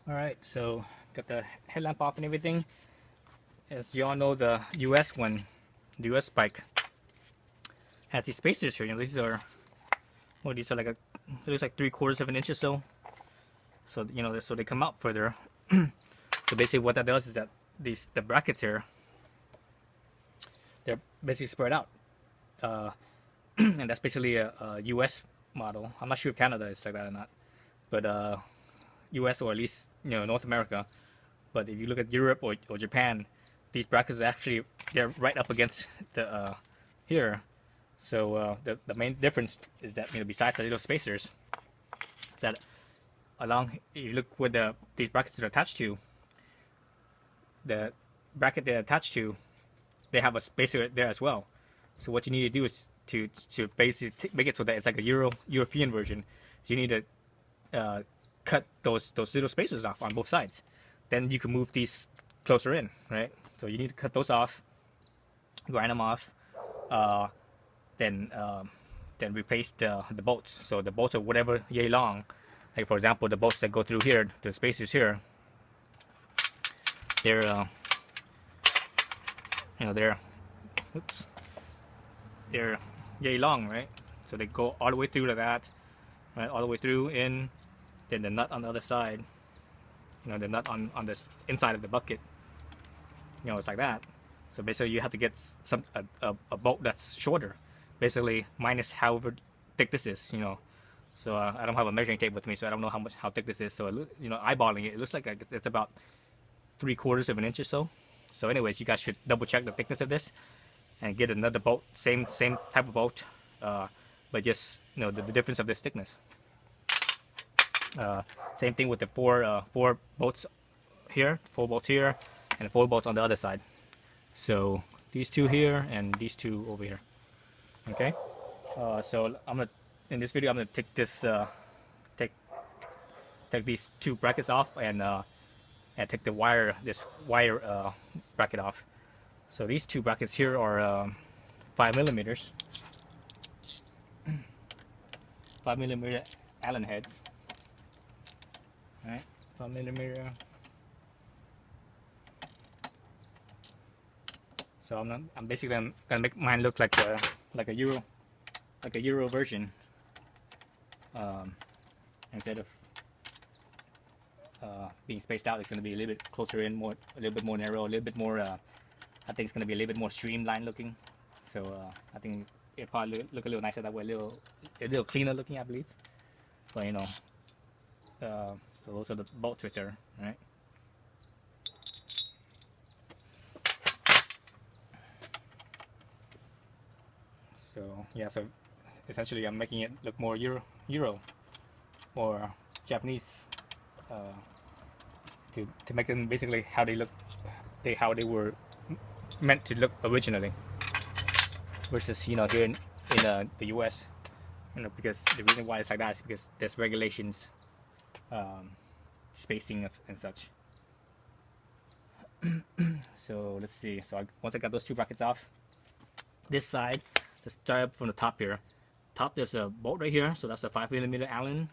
Alright, so got the headlamp off and everything. As you all know, the US one, the US bike, has these spacers here. You know, these are, well, these are like it looks like 3/4 of an inch or so. So, you know, so they come out further. So basically what that does is that the brackets here, they're basically spread out. And that's basically a US model. I'm not sure if Canada is like that or not. But US, or at least, you know, North America. But if you look at Europe or Japan, these brackets are actually, they're right up against the here. So the main difference is that, you know, besides the little spacers, is that along, you look where these brackets are attached to, the bracket they're attached to, they have a spacer there as well. So what you need to do is to basically make it so that it's like a European version. So you need to cut those little spacers off on both sides. Then you can move these closer in, right? So you need to cut those off, grind them off, then replace the bolts. So the bolts are whatever yay long. Like for example, the bolts that go through here, the spacers here, they're you know, they're yay long, right? So they go all the way through to that, right? All the way through in, then the nut on the other side, you know, the nut on this inside of the bucket, you know, it's like that. So basically you have to get a bolt that's shorter, basically minus however thick this is, you know. So I don't have a measuring tape with me, so I don't know how thick this is. So you know, eyeballing it, it looks like it's about 3/4 of an inch or so. So anyways, you guys should double check the thickness of this and get another bolt, same type of bolt, but just, you know, the difference of this thickness. Same thing with the four bolts here, 4 bolts here, and 4 bolts on the other side. So these two here and these two over here. Okay. So in this video I'm gonna take this take these 2 brackets off and take this wire bracket off. So these 2 brackets here are 5 millimeters. 5 millimeter Allen heads. All right, 5 millimeter. So I'm basically gonna make mine look like a Euro version, instead of being spaced out. It's gonna be a little bit closer in, a little bit more narrow, a little bit more. I think it's gonna be a little bit more streamlined looking. So I think it probably look a little nicer that way, a little cleaner looking, I believe. But you know, so those are the bolts right there, right? So yeah, so essentially I'm making it look more Euro or Japanese, to make them basically how they look, how they were meant to look originally, versus, you know, here in the US, you know, because the reason why it's like that is because there's regulations, spacing and such. So let's see. So once I got those 2 brackets off, this side, let's start up from the top here. Top, there's a bolt right here, so that's a 5 millimeter Allen.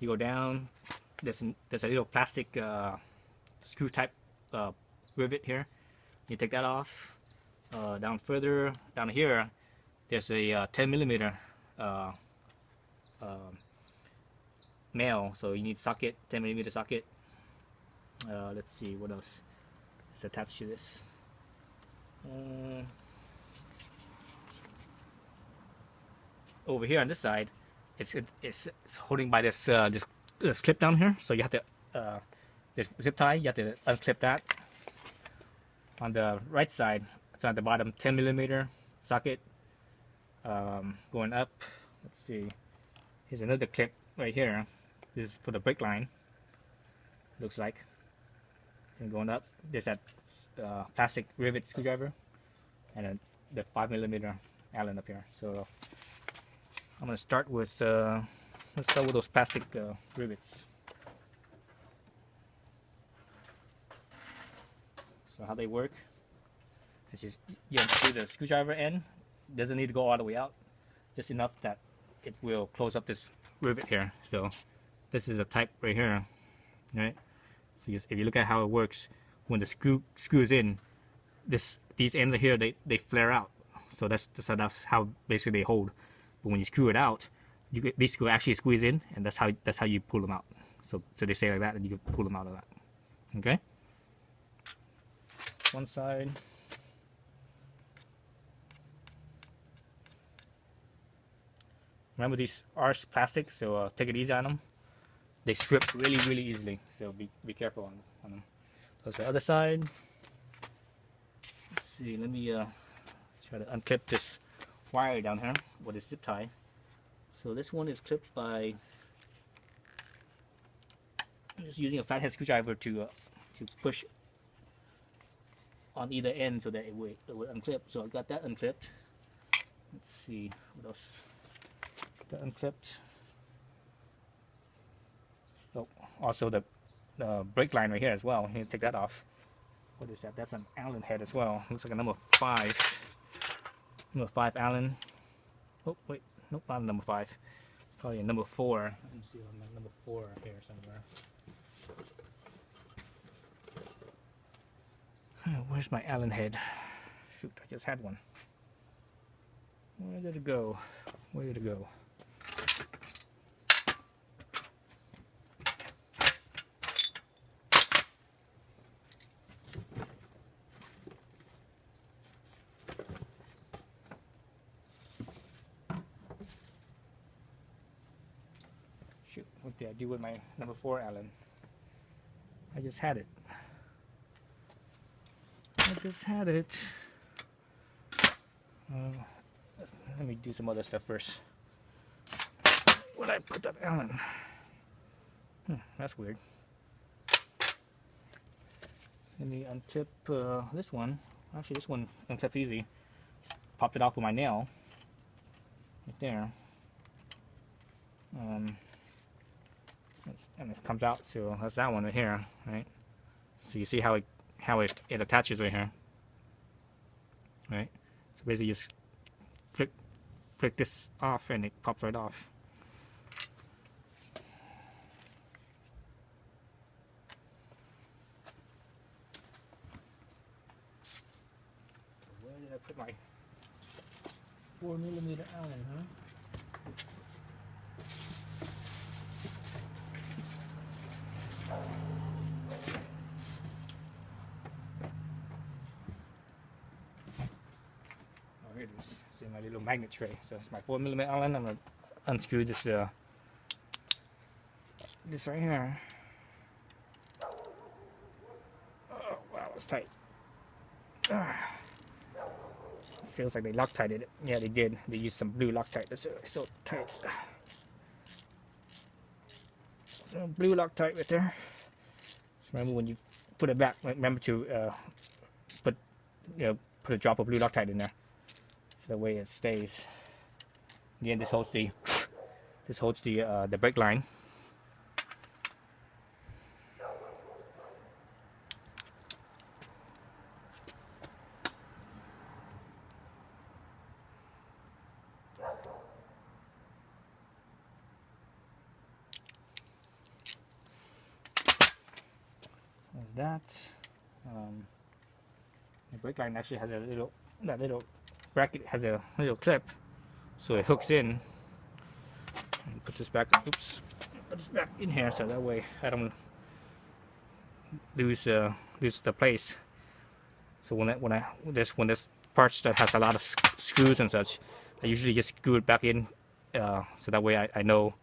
You go down, there's a little plastic screw type rivet here. You take that off. Down further down here, there's a 10 millimeter nail, so you need socket, 10 millimeter socket. Let's see what else is attached to this. Over here on this side, it's holding by this clip down here, so you have to this zip tie, you have to unclip that. On the right side, it's on the bottom, 10 millimeter socket. Going up, let's see, here's another clip right here. This is for the brake line, looks like. And going up, there's that plastic rivet screwdriver, and then the 5 millimeter Allen up here. So I'm gonna start with let's start with those plastic rivets. So how they work, it's just you unscrew the screwdriver end. Doesn't need to go all the way out, just enough that it will close up this rivet here. So this is a type right here, right? So if you look at how it works, when the screws in, these ends here they flare out. So that's how basically they hold. But when you screw it out, these will actually squeeze in, and that's how you pull them out. So they say like that, and you can pull them out of that. Okay. One side. Remember these are plastics, so take it easy on them. They strip really easily, so be careful on them. That's the other side. Let's see. Let me try to unclip this wire down here with a zip tie. So this one is clipped by just using a flathead screwdriver to push on either end so that it would unclip. So I got that unclipped. Let's see what else. Got unclipped. Oh, also the brake line right here as well. Here, take that off. What is that? That's an Allen head as well. Looks like a number 5. Number 5 Allen. Oh wait, nope, not number 5. It's probably a number 4. Let me see on my number 4 here somewhere. Where's my Allen head? Shoot, I just had one. Where did it go? Where did it go? Shoot, what did I do with my number 4 Allen? I just had it. Let me do some other stuff first. Where'd I put that Allen? That's weird. Let me unclip this one. Actually, this one unclips easy. Just popped it off with my nail. Right there. And it comes out, so that's that one right here, right? So you see how it attaches right here, right? So basically just flick this off and it pops right off. So where did I put my 4mm Allen, huh? Here it is. It's in my little magnet tray. So it's my 4mm Allen. I'm gonna unscrew this this right here. Oh wow, it's tight. Feels like they Loctited it. Yeah, they did. They used some blue Loctite. That's so tight. So blue Loctite right there. So remember when you put it back, remember to put a drop of blue Loctite in there. The way it stays. Again, this holds the brake line. There's that. The brake line actually has a little bracket has a little clip, so it hooks in. And put this back. Oops, put this back in here so that way I don't lose the place. So when there's parts that has a lot of screws and such, I usually just screw it back in, so that way I know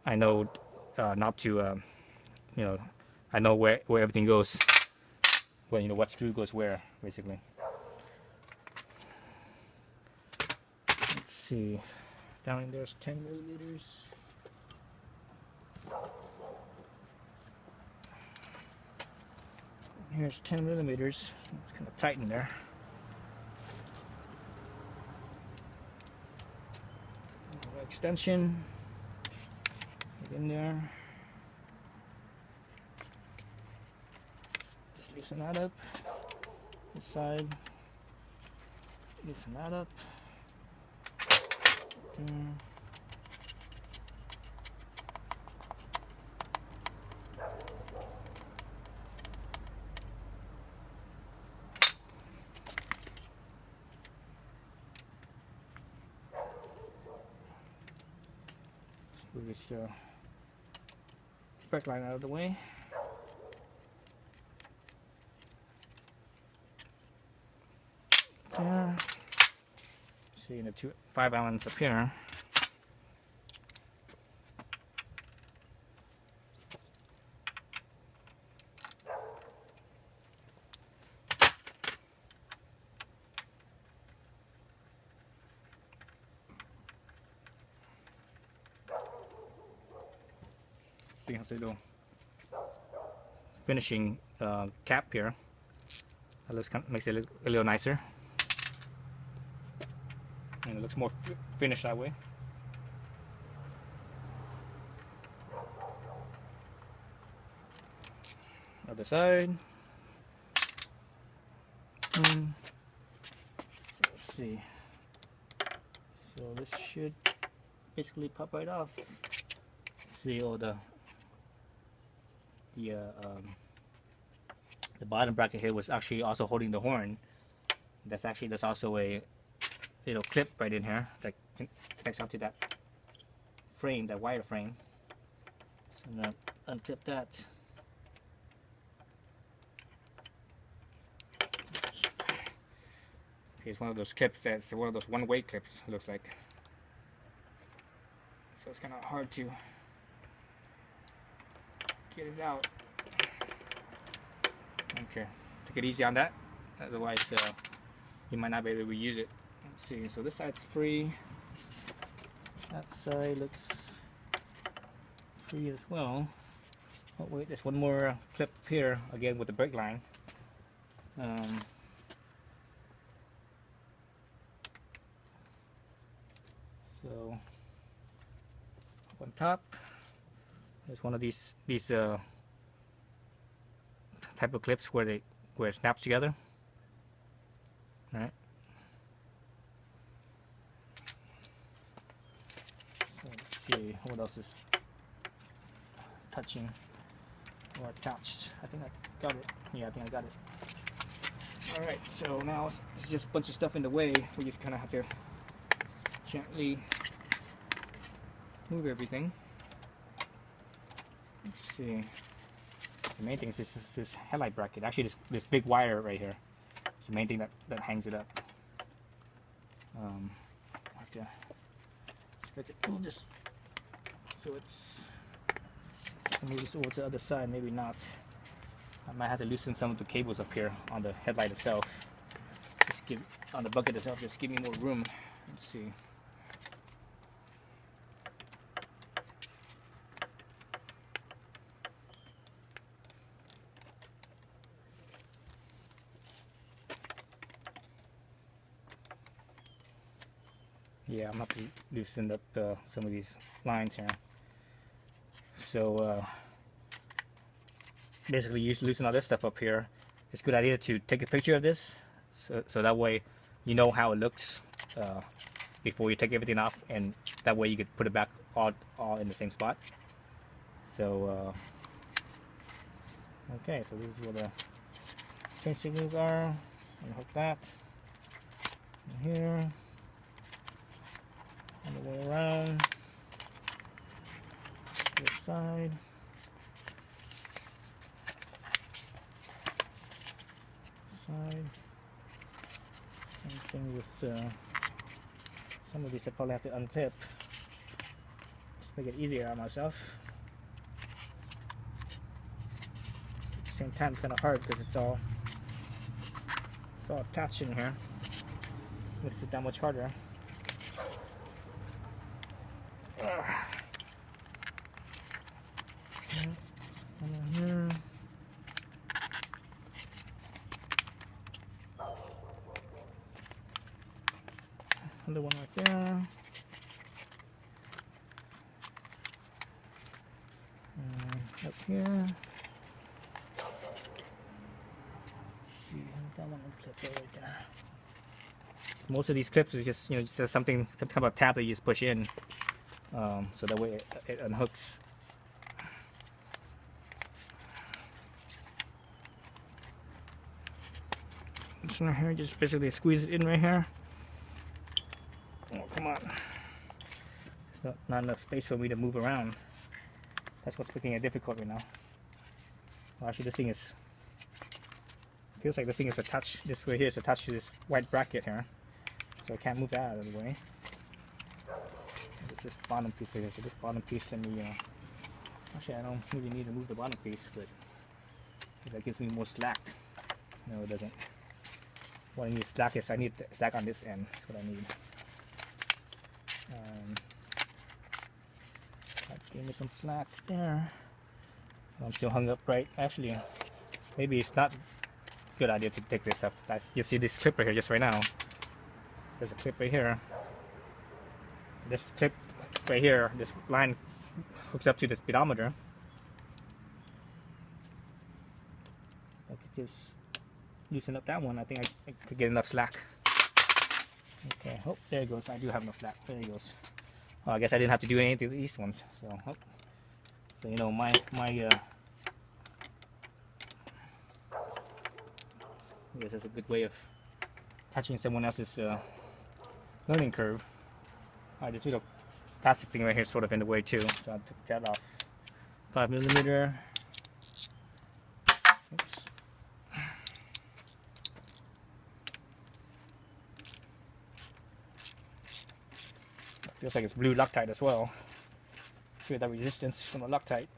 not to I know where everything goes. Well, what screw goes where basically. See, down in there's 10mm. Here's 10mm. It's kind of tight in there. Extension. Get in there. Just loosen that up. This side. Loosen that up. Move this brake line out of the way. There. See the 5 Allens up here. See how they do. Finishing cap here. That looks makes it a little nicer, and it looks more finished that way. Other side. Let's see. So this should basically pop right off. See all the bottom bracket here was actually also holding the horn. There's also a little clip right in here that connects onto that frame, that wire frame. So I'm gonna unclip that. Here's one of those clips that's one of those one-way clips, it looks like. So it's kind of hard to get it out. Okay, take it easy on that, otherwise you might not be able to reuse it. Let's see, so this side's free, that side looks free as well. Oh wait, there's one more clip here, again with the brake line. So up on top, there's one of these type of clips where it snaps together. All right. So let's see what else is touching or attached. I think I got it. Yeah, I think I got it. All right. So now it's just a bunch of stuff in the way. We just kind of have to gently move everything. Let's see. The main thing is this headlight bracket. Actually, this big wire right here. It's the main thing that hangs it up. I have to split it. Just so it's. Move this over to the other side. Maybe not. I might have to loosen some of the cables up here on the headlight itself. Just give on the bucket itself. Just give me more room. Let's see. Yeah, I'm going to have to loosen up some of these lines here. So basically, you loosen all this stuff up here. It's a good idea to take a picture of this, so that way you know how it looks before you take everything off, and that way you could put it back all in the same spot. So okay, so this is where the change signals are. Unhook that in here. On the way around this side. Same thing with some of these I probably have to unclip. Just make it easier on myself. At the same time, it's kind of hard because it's all attached in here. Makes it that much harder. Here. Another one right there. Up here. Let's see, that one clip right there. Most of these clips are just just some kind of tab that you just push in, so that way it unhooks. This one right here, just basically squeeze it in right here. Oh, come on. There's not enough space for me to move around. That's what's making it difficult right now. Well, actually, this thing is feels like this thing is attached. This right here is attached to this white bracket here, so I can't move that out of the way. There's this bottom piece here, so this bottom piece and the actually I don't really need to move the bottom piece, but that gives me more slack. No, it doesn't. What I need slack is I need slack on this end. That's what I need. That gave me some slack there. I'm still hung up right. Actually, maybe it's not a good idea to take this stuff. You see this clip right here, just right now. There's a clip right here. This clip right here, this line hooks up to the speedometer. I could just loosen up that one. I think I could get enough slack. Okay, oh, there it goes. I do have enough slack. There it goes. Oh, I guess I didn't have to do anything to these ones. So, oh. So you know, my I guess that's a good way of touching someone else's learning curve. This little plastic thing right here is sort of in the way too, so I took that off. 5mm. Oops. Feels like it's blue Loctite as well. Feel that resistance from the Loctite.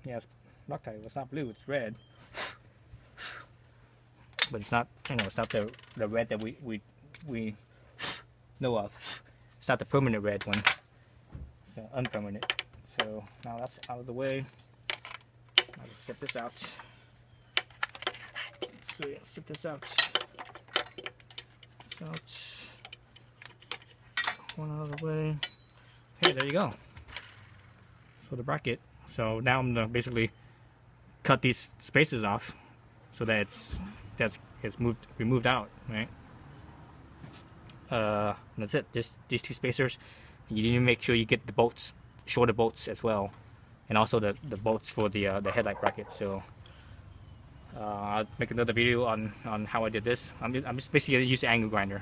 Yes, Loctite. It's not blue. It's red. But it's not. You know, it's not the red that we know of. It's not the permanent red one. It's unpermanent. So now that's out of the way. I'll just set this out. So yeah, set this out. One out of the way. Hey, there you go. So the bracket. So now I'm gonna basically cut these spaces off, so that it's removed out, right? That's it. Just these two spacers. You need to make sure you get the bolts, shorter bolts as well, and also the bolts for the headlight bracket. So I'll make another video on how I did this. I'm just basically using an angle grinder.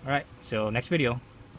All right. So next video.